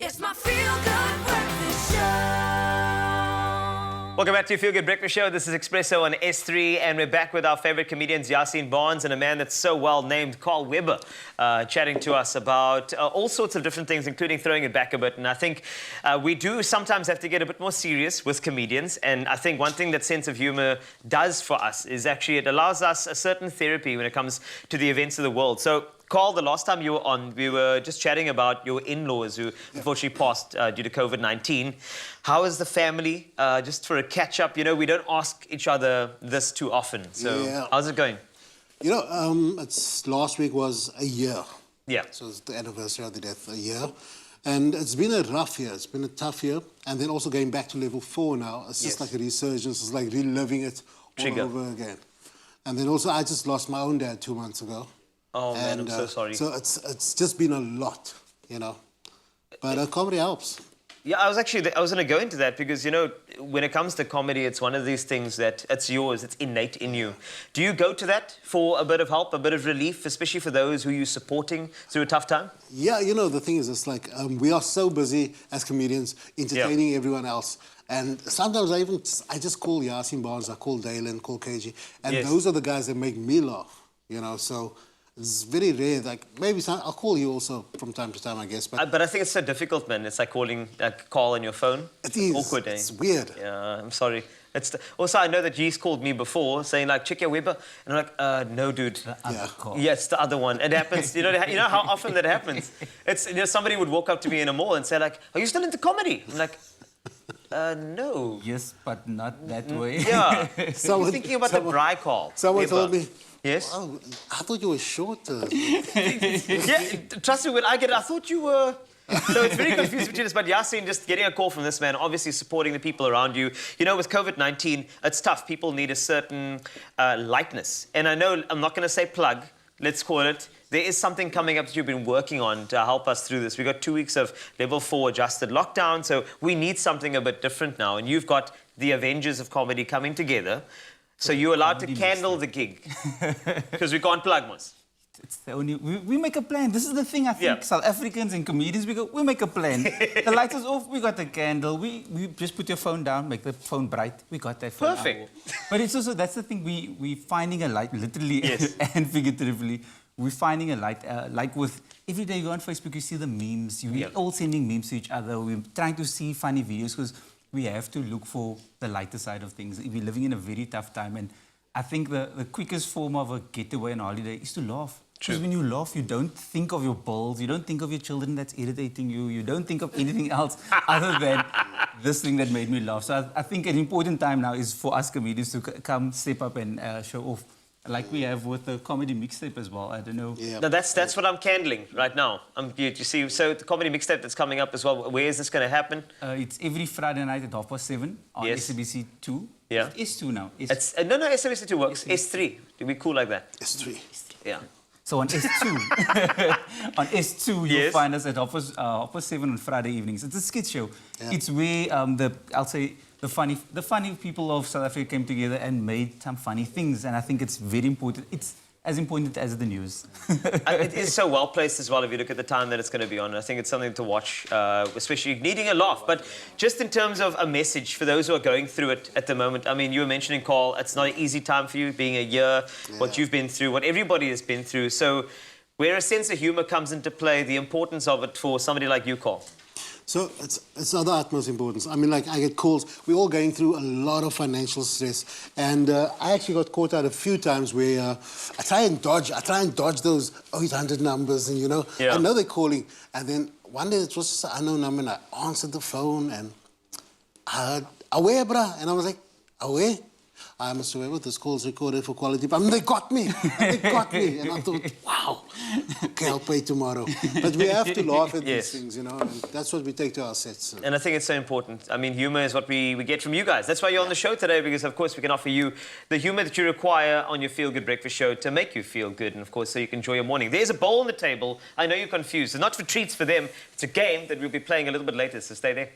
It's my feel-good breakfast show. Welcome back to your Feel Good Breakfast Show. This is Expresso on S3, and we're back with our favorite comedians, Yaaseen Barnes and a man that's so well named, Carl Weber, chatting to us about all sorts of different things, including throwing it back a bit. And I think we do sometimes have to get a bit more serious with comedians. And I think one thing that sense of humor does for us is actually it allows us a certain therapy when it comes to the events of the world. So, Carl, the last time you were on, we were just chatting about your in-laws who unfortunately passed due to COVID-19. How is the family? Just for a catch-up, you know, we don't ask each other this too often. So how's it going? You know, last week was a year. Yeah. So it's the anniversary of the death, a year. And it's been a rough year. It's been a tough year. And then also going back to level 4 now. It's just like a resurgence. It's like reliving it all over again. And then also I just lost my own dad 2 months ago. Oh, man, I'm so sorry. So it's just been a lot, you know. But comedy helps. Yeah, I was going to go into that because, you know, when it comes to comedy, it's one of these things that it's yours, it's innate in you. Do you go to that for a bit of help, a bit of relief, especially for those who you're supporting through a tough time? Yeah, you know, the thing is, it's like we are so busy as comedians entertaining everyone else. And sometimes I just call Yaaseen Barnes, I call Dalen, call KG, and those are the guys that make me laugh, you know, so... It's very rare, like, maybe I'll call you also from time to time, I guess. But I think it's so difficult, man. It's like calling a call on your phone. It is. Awkward, eh? It's weird. Yeah, I'm sorry. Also, I know that G's called me before, saying, like, check your Weber. And I'm like, no, dude. The other call. Yeah, it's the other one. It happens. You know how often that happens? It's, you know, somebody would walk up to me in a mall and say, like, are you still into comedy? I'm like, no. Yes, but not that way. Yeah. You're thinking about the Bri call. Someone told me, yes? wow, I thought you were shorter. Yeah, trust me, when I get it, I thought you were... So it's very confused between us, but Yaaseen, just getting a call from this man, obviously supporting the people around you. You know, with COVID-19, it's tough. People need a certain lightness. And I know, I'm not going to say plug, let's call it. There is something coming up that you've been working on to help us through this. We've got 2 weeks of level 4 adjusted lockdown, so we need something a bit different now. And you've got the Avengers of comedy coming together. So you're allowed to candle the gig. Because we can't plug us. It's the only... We make a plan. This is the thing, I think, South Africans and comedians, we make a plan. The light is off, we got the candle. We just put your phone down, make the phone bright. We got that for Perfect. But it's also, that's the thing, we're finding a light, literally and figuratively. We're finding a light, like with... Every day you go on Facebook, you see the memes. We're all sending memes to each other. We're trying to see funny videos because we have to look for the lighter side of things. We're living in a very tough time, and I think the quickest form of a getaway and holiday is to laugh. Because when you laugh, you don't think of your bills, you don't think of your children that's irritating you, you don't think of anything else other than this thing that made me laugh. So I think an important time now is for us comedians to come, step up and show off. Like we have with the comedy mixtape as well. I don't know. Yeah. No, that's what I'm candling right now. You see, so the comedy mixtape that's coming up as well. Where is this going to happen? It's every Friday night at 7:30 on SABC 2. Yeah. It's S2 now. No, SABC 2 works. S3. Do we cool like that? S3. Yeah. So on S2, on S2 you'll find us at 7:30 on Friday evenings. It's a skit show. Yeah. It's where the funny people of South Africa came together and made some funny things, and I think it's very important. It's as important as the news. It is so well placed as well if you look at the time that it's going to be on. I think it's something to watch, especially needing a laugh. But just in terms of a message for those who are going through it at the moment, I mean, you were mentioning, Carl, it's not an easy time for you, being a year, what you've been through, what everybody has been through. So where a sense of humour comes into play, the importance of it for somebody like you, Carl. So it's of the utmost importance. I mean, like, I get calls. We're all going through a lot of financial stress. And I actually got caught out a few times where I try and dodge those 800 numbers and, you know, I know they're calling. And then one day it was just an unknown number and I answered the phone and I heard, "Away, bruh." And I was like, "Away?" "I must remember this call's recorded for quality." But they got me. They got me. And I thought, wow, okay, I'll pay tomorrow. But we have to laugh at these things, you know, and that's what we take to our sets. So. And I think it's so important. I mean, humour is what we get from you guys. That's why you're on the show today, because, of course, we can offer you the humour that you require on your Feel Good Breakfast Show to make you feel good and, of course, so you can enjoy your morning. There's a bowl on the table. I know you're confused. It's not for treats for them. It's a game that we'll be playing a little bit later, so stay there.